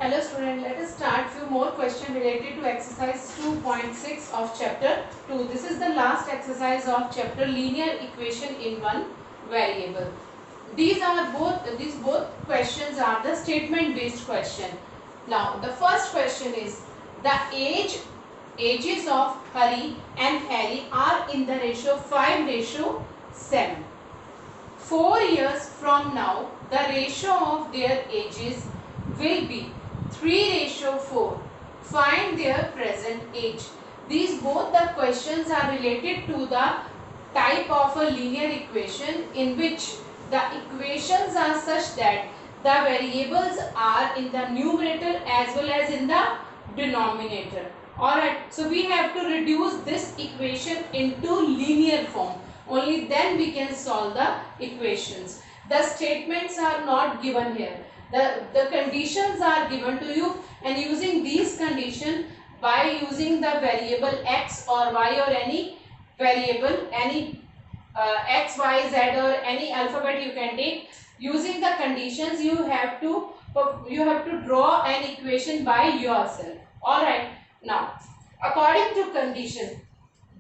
Hello student, let us start few more questions related to exercise 2.6 of chapter 2. This is the last exercise of chapter linear equation in one variable. These both questions are the statement based question. Now the first question is the ages of Hari and Harry are in the ratio 5:7. 4 years from now the ratio of their ages will be 3:4. Find their present age. These both the questions are related to the type of a linear equation in which the equations are such that the variables are in the numerator as well as in the denominator. Alright, so we have to reduce this equation into linear form. Only then we can solve the equations. The statements are not given here. The conditions are given to you, and using these conditions, by using the variable x or y or any variable, any x, y, z or any alphabet you can take, using the conditions you have to draw an equation by yourself. Alright, now according to condition,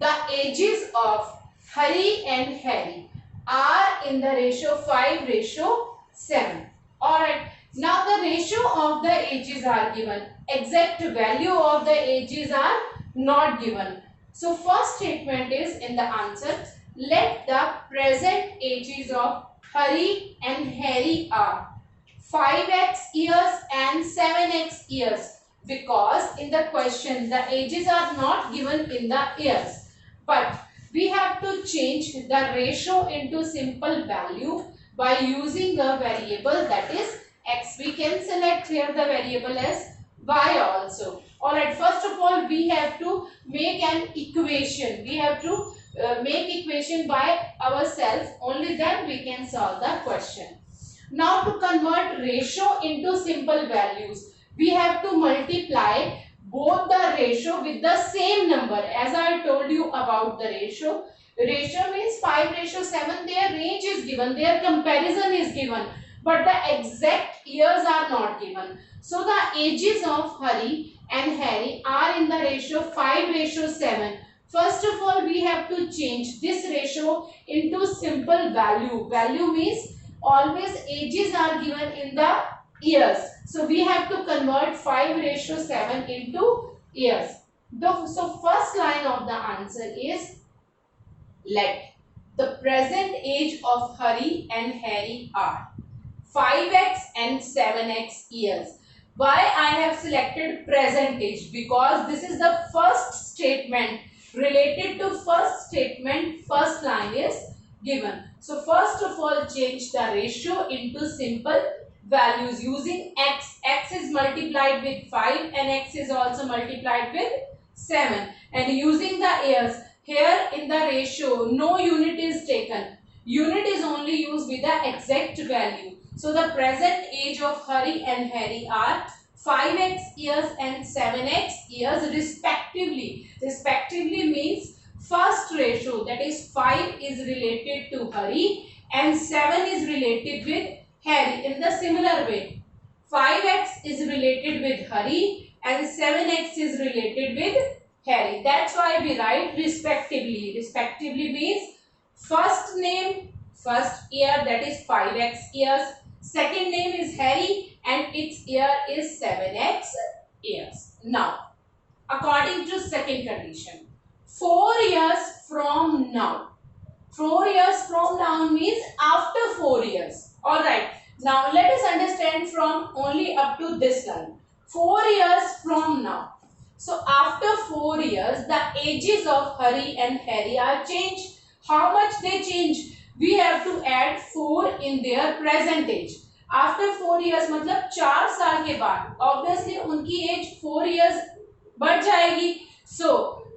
the ages of Hari and Harry are in the ratio 5:7. Alright, now the ratio of the ages are given. Exact value of the ages are not given. So first statement is in the answer, let the present ages of Hari and Harry are 5x years and 7x years, because in the question the ages are not given in the years, but we have to change the ratio into simple value by using a variable that is x. We can select here the variable as y also. Alright, first of all we have to make an equation. We have to make equation by ourselves. Only then we can solve the question. Now to convert ratio into simple values, we have to multiply both the ratio with the same number. As I told you about the ratio, ratio means 5:7. Their range is given, their comparison is given, but the exact years are not given. So the ages of Hari and Harry are in the ratio 5:7. First of all we have to change this ratio into simple value. Value means always ages are given in the years. So we have to convert 5:7 into years. So first line of the answer is, let the present age of Hari and Harry are 5x and 7x years. Why I have selected present age? Because this is the first statement. Related to first statement, first line is given. So first of all change the ratio into simple values using x. X is multiplied with 5 and x is also multiplied with 7. And using the years, here in the ratio no unit is taken. Unit is only used with the exact value. So the present age of Hari and Harry are 5x years and 7x years respectively. Respectively means first ratio, that is 5 is related to Hari and 7 is related with Harry. In the similar way, 5x is related with Hari and 7x is related with Harry. That's why we write respectively. Respectively means first name, first year, that is 5x years. Second name is Harry and its year is 7x years. Now, according to second condition, 4 years from now. 4 years from now means after 4 years. Alright, now let us understand from only up to this line. 4 years from now. So after 4 years, the ages of Hari and Harry are changed. How much they change? We have to add 4 in their present age. After 4 years मतलब 4 साल के बाद obviously उनकी age 4 years बढ़ जाएगी. So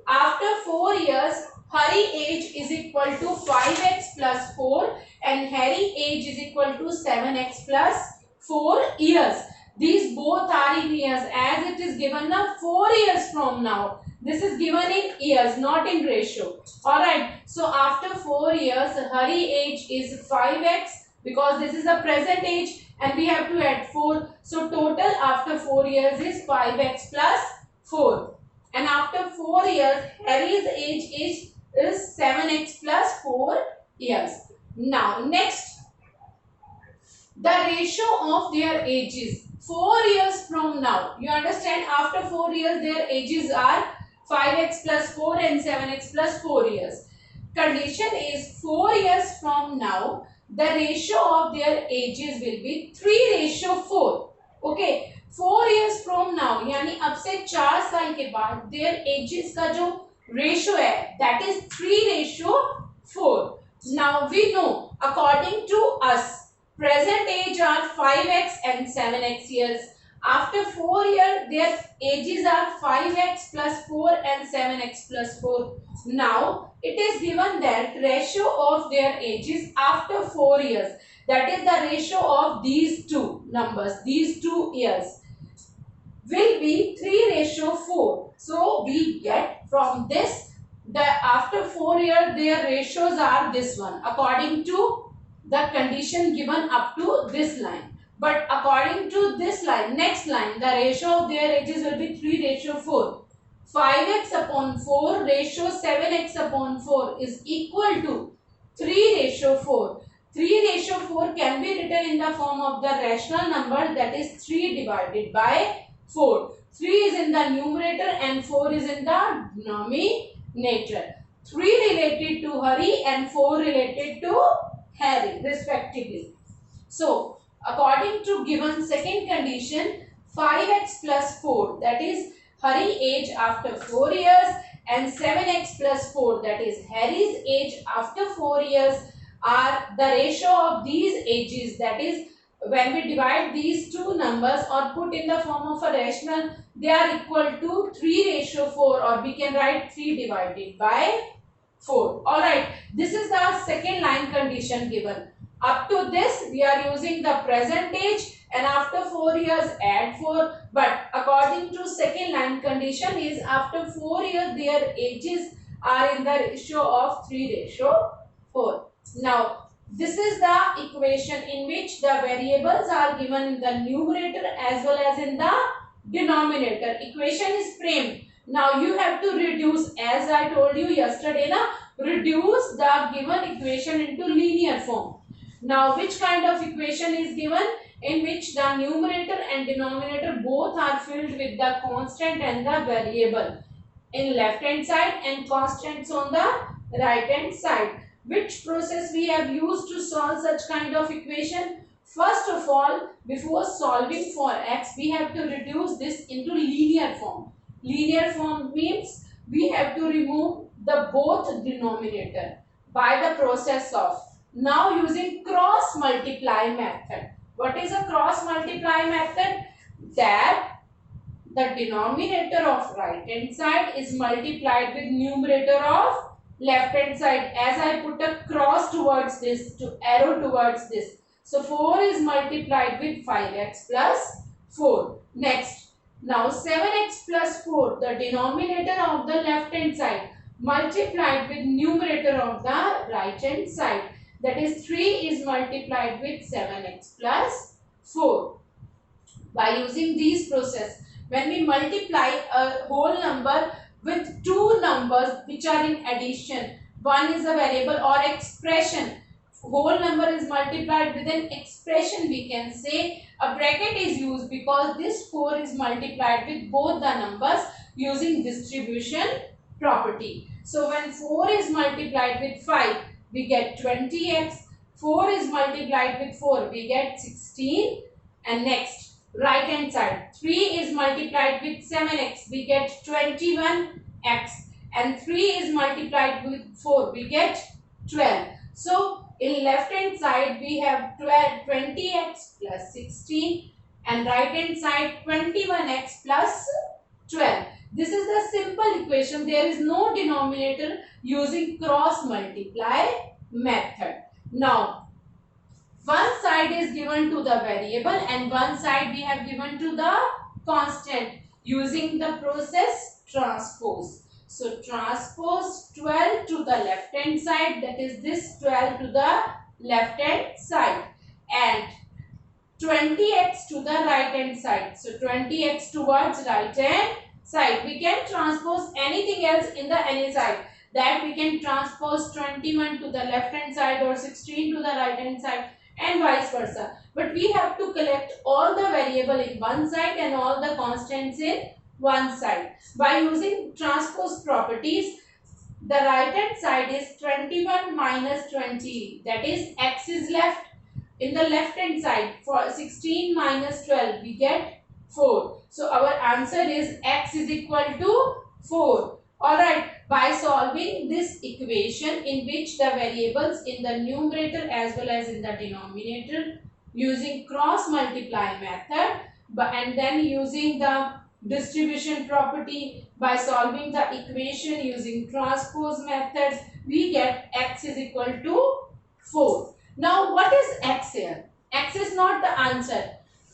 after 4 years, Hari age is equal to 5x plus 4 and Harry age is equal to 7x plus 4 years. These both are in years as it is given now 4 years from now. This is given in years, not in ratio. Alright, so after 4 years, Hari age is 5x because this is the present age and we have to add 4. So total after 4 years is 5x plus 4. And after 4 years, Harry's age is 7x plus 4 years. Now next, the ratio of their ages 4 years from now. You understand, after 4 years their ages are 5x plus 4 and 7x plus 4 years. Condition is 4 years from now the ratio of their ages will be 3:4. Okay, 4 years from now यानी अब से 4 साल के बाद their ages का जो ratio है that is 3:4. Now we know according to us present age are 5x and 7x years. After 4 years, their ages are 5x plus 4 and 7x plus 4. Now, it is given that ratio of their ages after 4 years. That is the ratio of these two numbers, these 2 years will be 3:4. So, we get from this that after 4 years, their ratios are this one according to the condition given up to this line. But according to this line, next line, the ratio of their ages will be 3:4. 5x upon 4 ratio 7x upon 4 is equal to 3:4. 3:4 can be written in the form of the rational number, that is 3 divided by 4. 3 is in the numerator and 4 is in the denominator. 3 related to Hari and 4 related to Harry respectively. So, according to given second condition, 5x plus 4, that is Hari age after 4 years, and 7x plus 4, that is Harry's age after 4 years, are the ratio of these ages, that is when we divide these two numbers or put in the form of a rational, they are equal to 3:4, or we can write 3 divided by 4. Alright, this is the second line condition given. Up to this we are using the present age and after 4 years add 4, but according to second line condition is after 4 years their ages are in the ratio of 3:4. Now this is the equation in which the variables are given in the numerator as well as in the denominator. Equation is framed. Now you have to reduce, as I told you yesterday, reduce the given equation into linear form. Now which kind of equation is given? In which the numerator and denominator both are filled with the constant and the variable in left hand side and constants on the right hand side. Which process we have used to solve such kind of equation? First of all, before solving for x, we have to reduce this into linear form. Linear form means we have to remove the both denominator by the process of now using cross multiply method. What is a cross multiply method? That the denominator of right hand side is multiplied with numerator of left hand side, as I put a cross towards this, to arrow towards this. So 4 is multiplied with 5x plus 4. Next, now 7x plus 4, the denominator of the left hand side multiplied with numerator of the right hand side, that is 3 is multiplied with 7x plus 4. By using these process, when we multiply a whole number with two numbers which are in addition, one is a variable or expression, whole number is multiplied with an expression, we can say a bracket is used because this 4 is multiplied with both the numbers using distribution property. So when 4 is multiplied with 5, we get 20x. 4 is multiplied with 4, we get 16. And next, right hand side, 3 is multiplied with 7x, we get 21x. And 3 is multiplied with 4, we get 12. So in left hand side we have 20x plus 16 and right hand side 21x plus 12. This is the simple equation. There is no denominator using cross multiply method. Now one side is given to the variable and one side we have given to the constant using the process transpose. So transpose 12 to the left hand side, that is this 12 to the left hand side. and 20x to the right hand side. So 20x towards right hand side. We can transpose anything else in the any side. That we can transpose 21 to the left hand side or 16 to the right hand side and vice versa. But we have to collect all the variable in one side and all the constants in one side. By using transpose properties, the right hand side is 21 minus 20. That is x is left. In the left hand side, for 16 minus 12, we get 4. So our answer is x is equal to 4. Alright, by solving this equation in which the variables in the numerator as well as in the denominator using cross multiply method and then using the distribution property by solving the equation using transpose methods, we get x is equal to 4. Now what is x here? X is not the answer.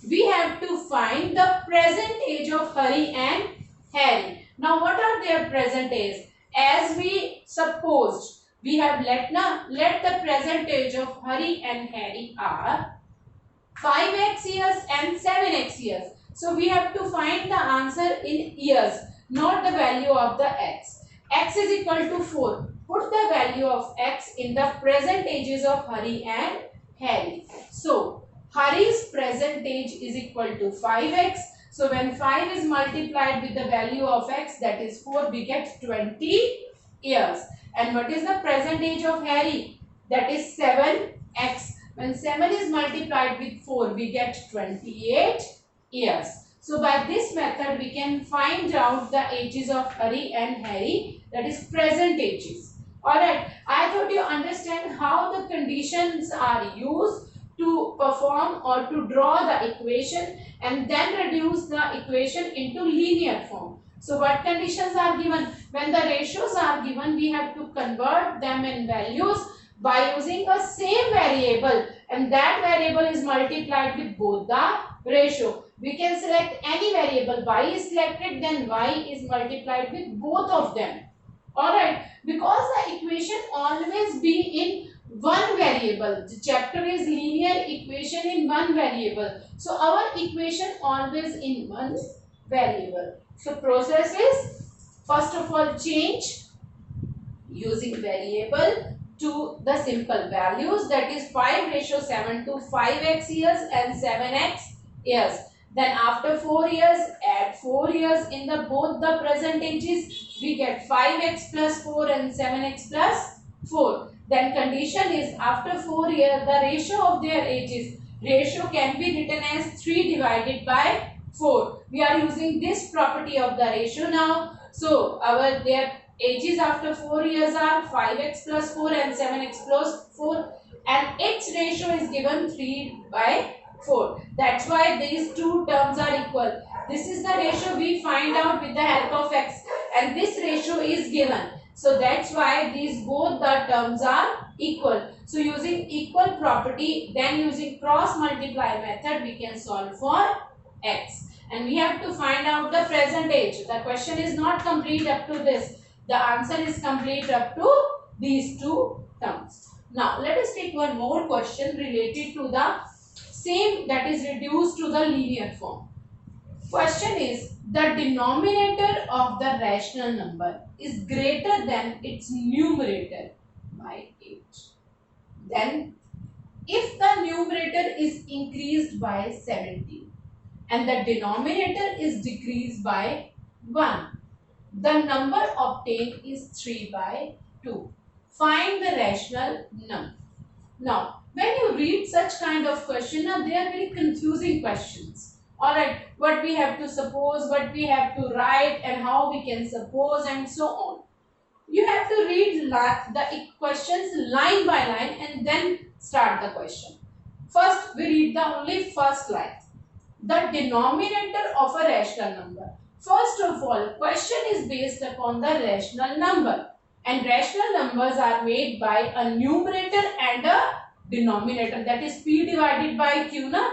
We have to find the present age of Hari and Harry. Now what are their present age? As we supposed, we have let the present age of Hari and Harry are 5x years and 7x years. So we have to find the answer in years, not the value of the x. X is equal to 4. Put the value of x in the present ages of Hari and Harry. So Hari's present age is equal to 5x. So when 5 is multiplied with the value of x, that is 4, we get 20 years. And what is the present age of Harry? That is 7x. When 7 is multiplied with 4, we get 28 years. So by this method, we can find out the ages of Hari and Harry, that is present ages. Alright, I thought you understand how the conditions are used to perform or to draw the equation and then reduce the equation into linear form. So what conditions are given? When the ratios are given, we have to convert them in values by using a same variable, and that variable is multiplied with both the ratio. We can select any variable. Y is selected, then y is multiplied with both of them. Alright, because the equation always be in one variable. The chapter is linear equation in one variable. So our equation always in one variable. So process is, first of all, change using variable to the simple values, that is 5:7 to 5x years and 7x years. Then after 4 years, add 4 years in the both the present ages, we get 5x plus 4 and 7x plus 4. Then condition is after 4 years, the ratio of their ages, ratio can be written as 3 divided by 4. We are using this property of the ratio now. So their ages after 4 years are 5x plus 4 and 7x plus 4, and its ratio is given 3 by 4. That's why these two terms are equal. This is the ratio we find out with the help of x, and this ratio is given. So that's why these both the terms are equal. So using equal property, then using cross multiply method, we can solve for x. And we have to find out the present age. The question is not complete up to this. The answer is complete up to these two terms. Now let us take one more question related to the same, that is reduced to the linear form. Question is, the denominator of the rational number is greater than its numerator by 8. Then if the numerator is increased by 17 and the denominator is decreased by 1, the number obtained is 3 by 2. Find the rational number. Now, when you read such kind of question, now they are very confusing questions. Alright, what we have to suppose, what we have to write, and how we can suppose, and so on. You have to read the questions line by line and then start the question. First, we read the only first line. The denominator of a rational number. First of all, question is based upon the rational number, and rational numbers are made by a numerator and a denominator, that is p divided by q na.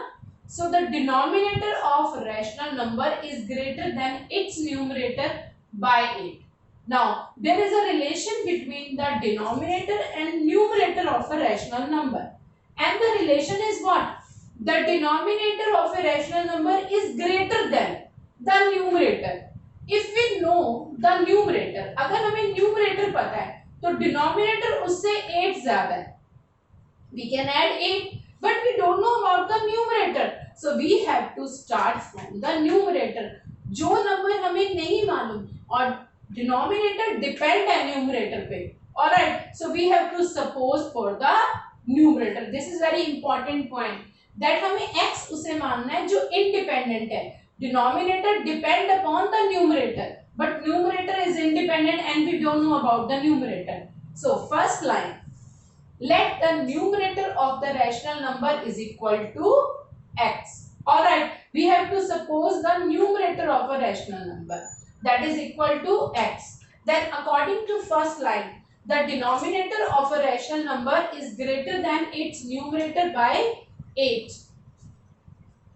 So the denominator of rational number is greater than its numerator by 8. Now there is a relation between the denominator and numerator of a rational number. and the relation is what? The denominator of a rational number is greater than the numerator. If we know the numerator, अगर हमें numerator पता है तो denominator उससे 8 ज्यादा है, we can add 8, but we don't know about the numerator, so we have to start from the numerator. जो number हमें नहीं मालूम और denominator depend है numerator पे, alright, so we have to suppose for the numerator. This is very important point that हमें x उसे मानना है जो independent है. Denominator depend upon the numerator, but numerator is independent and we don't know about the numerator. So first line, let the numerator of the rational number is equal to x. Alright, we have to suppose the numerator of a rational number that is equal to x. Then according to first line, the denominator of a rational number is greater than its numerator by 8.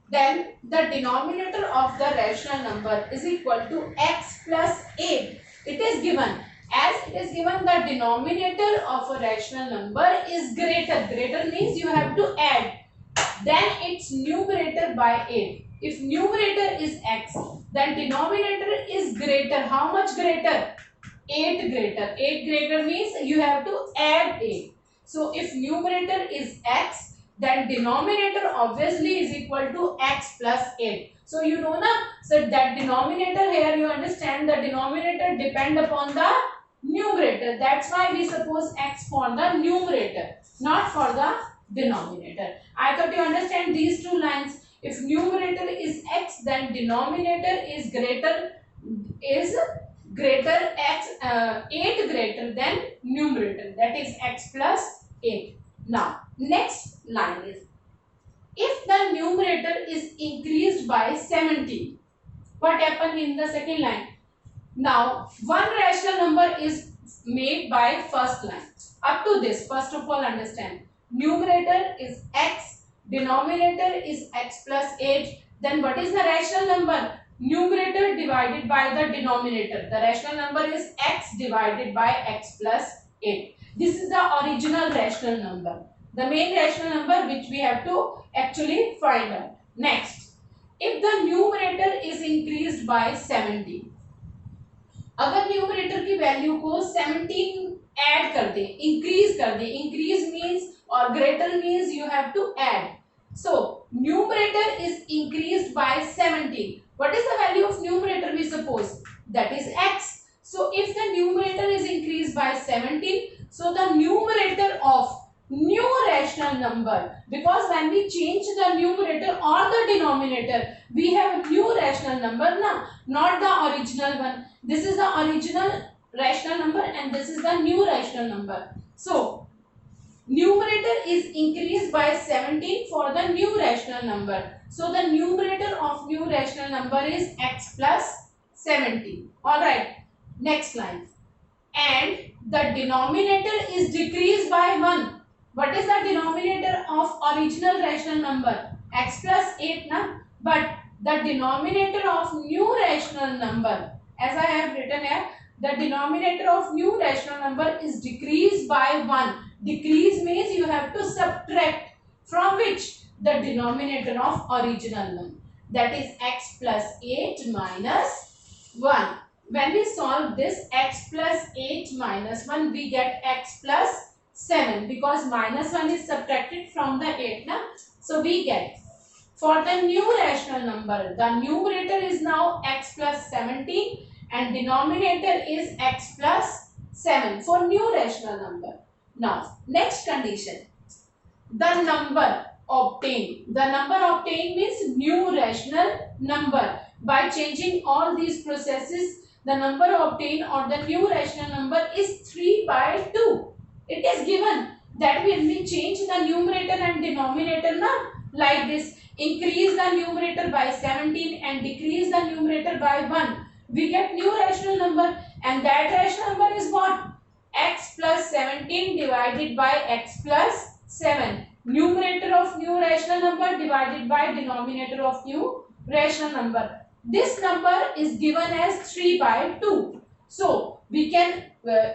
Then the denominator of the rational number is equal to x plus 8. It is given. As it is given, the denominator of a rational number is greater. Greater means you have to add. Then its numerator by 8. If numerator is x, then denominator is greater. How much greater? 8 greater. 8 greater means you have to add 8. So if numerator is x, then denominator obviously is equal to x plus 8. So you know na, so that denominator here, you understand the denominator depend upon the numerator. That's why we suppose x for the numerator, not for the denominator. I thought you understand these two lines. If numerator is x, then denominator is greater x 8 greater than numerator, that is x plus 8. Now next line is, if the numerator is increased by 17, what happened in the second line? Now one rational number is made by first line. Up to this, first of all understand, numerator is x, denominator is x plus 8. Then what is the rational number? Numerator divided by the denominator. The rational number is x divided by x plus 8. This is the original rational number, the main rational number which we have to actually find out. Next, if the numerator is increased by 17, अगर numerator की value को 17 add कर दे, increase कर दे, increase means और greater means you have to add. So numerator is increased by 17. What is the value of numerator we suppose? That is x. So if the numerator is increased by 17, so the numerator of new rational number, because when we change the numerator or the denominator, we have a new rational number now, not the original one. This is the original rational number and this is the new rational number. So numerator is increased by 17 for the new rational number. So the numerator of new rational number is x plus 17. Alright, next line. And the denominator is decreased by 1. What is the denominator of original rational number? X plus 8 na? But the denominator of new rational number, as I have written here, the denominator of new rational number is decreased by 1. Decrease means you have to subtract from which? The denominator of original one. That is x plus 8 minus 1. When we solve this x plus 8 minus 1, we get x plus 7 because minus 1 is subtracted from the 8. Na? So we get, for the new rational number, the numerator is now x plus 17 and denominator is x plus 7 for new rational number. Now, next condition, the number obtained. The number obtained means new rational number. By changing all these processes, the number obtained or the new rational number is 3 by 2. It is given that when we change the numerator and denominator now, like this, increase the numerator by 17 and decrease the numerator by 1, we get new rational number, and that rational number is what? X plus 17 divided by x plus 7. Numerator of new rational number divided by denominator of new rational number. This number is given as 3 by 2. So we can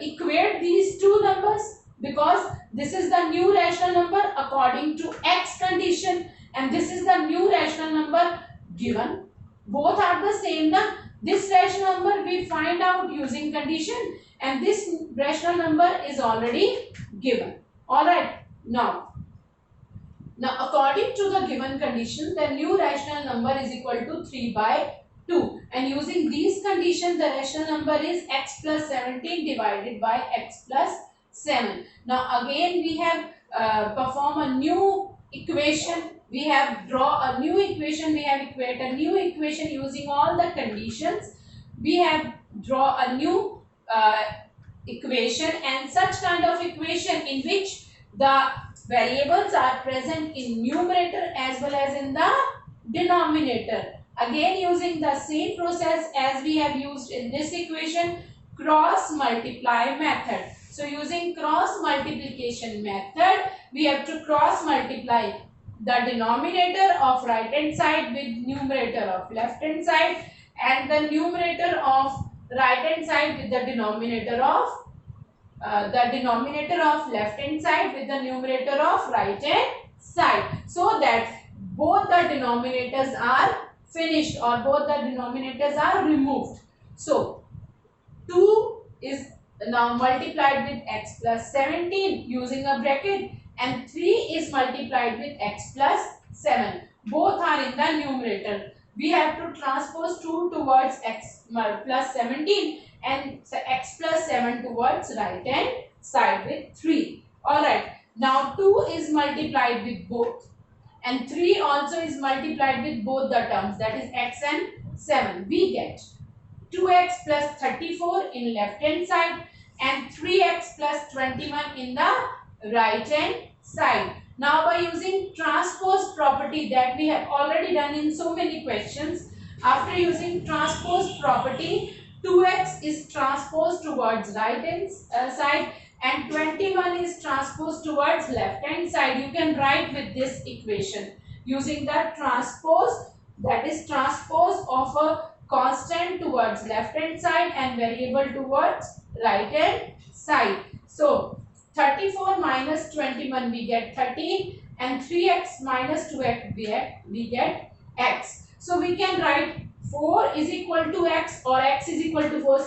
equate these two numbers. because this is the new rational number according to x condition and this is the new rational number given. Both are the same na. This rational number we find out using condition and this rational number is already given. Alright. Now according to the given condition, the new rational number is equal to 3 by 2 and using these conditions the rational number is x plus 17 divided by x plus 7. Now again we have perform a new equation, we have draw a new equation, we have equate a new equation using all the conditions. We have draw a new equation and such kind of equation in which the variables are present in numerator as well as in the denominator. Again using the same process as we have used in this equation, cross multiply method. So using cross multiplication method, we have to cross multiply the denominator of right hand side with numerator of left hand side and the numerator of right hand side with the denominator of left hand side with the numerator of right hand side, so that both the denominators are finished or both the denominators are removed. So 2 is now multiplied with x plus 17 using a bracket and 3 is multiplied with x plus 7. Both are in the numerator. We have to transpose 2 towards x plus 17 and x plus 7 towards right hand side with 3. Alright. Now 2 is multiplied with both and 3 also is multiplied with both the terms, that is x and 7. We get 2x plus 34 in left hand side and 3x plus 21 in the right hand side. Now by using transpose property that we have already done in so many questions, after using transpose property, 2x is transposed towards right hand side and 21 is transposed towards left hand side. You can write with this equation using the transpose, that is transpose of a constant towards left hand side and variable towards right hand side. So 34 minus 21 we get 13 and 3x minus 2x we get x. So we can write 4 is equal to x or x is equal to 4.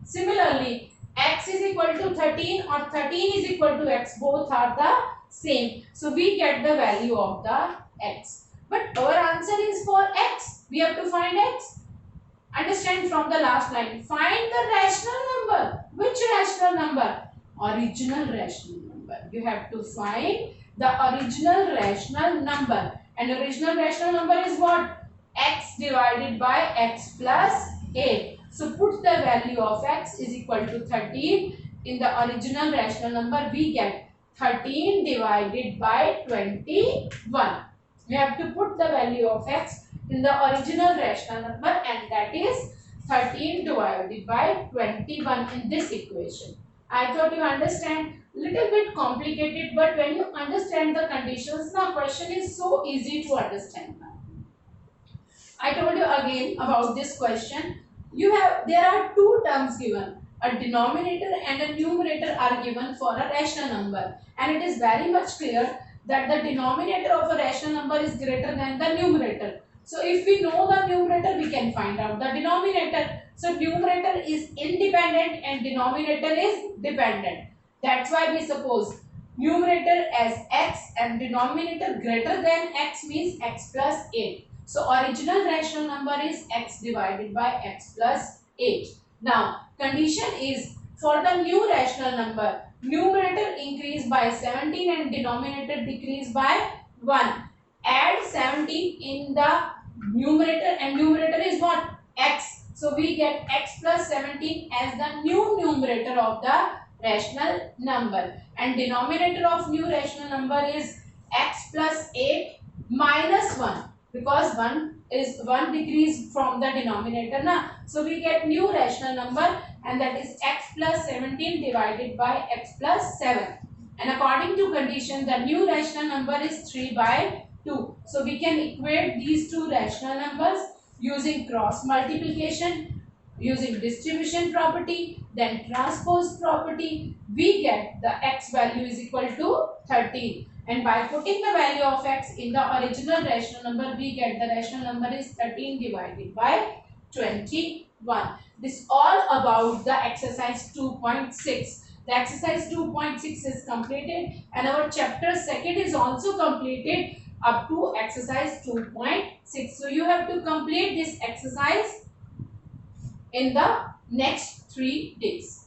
Similarly, x is equal to 13 or 13 is equal to x. Both are the same. So we get the value of the x. But our answer is for x. We have to find x. Understand from the last line. Find the rational number. Which rational number? Original rational number. You have to find the original rational number. And original rational number is what? X divided by x plus 8. So put the value of x is equal to 13. In the original rational number we get 13 divided by 21. We have to put the value of x in the original rational number and that is 13 divided by 21 in this equation. I thought you understand. Little bit complicated, but when you understand the conditions, the question is so easy to understand. I told you again about this question. There are two terms given. A denominator and a numerator are given for a rational number, and it is very much clear that the denominator of a rational number is greater than the numerator. So if we know the numerator, we can find out the denominator. So numerator is independent and denominator is dependent. That's why we suppose numerator as x and denominator greater than x means x plus 8. So original rational number is x divided by x plus 8. Now condition is for the new rational number, numerator increase by 17 and denominator decrease by 1. Add 17 in the numerator and numerator is what? X. So we get x plus 17 as the new numerator of the rational number. And denominator of new rational number is x plus 8 minus 1. Because 1 decrease from the denominator na. So we get new rational number and that is x plus 17 divided by x plus 7. And according to condition the new rational number is 3 by 2. So we can equate these two rational numbers using cross multiplication. using distribution property, then transpose property, we get the x value is equal to 13. And by putting the value of x in the original rational number, we get the rational number is 13 divided by 21. This all about the exercise 2.6. The exercise 2.6 is completed and our chapter second is also completed up to exercise 2.6. So you have to complete this exercise in the next 3 days.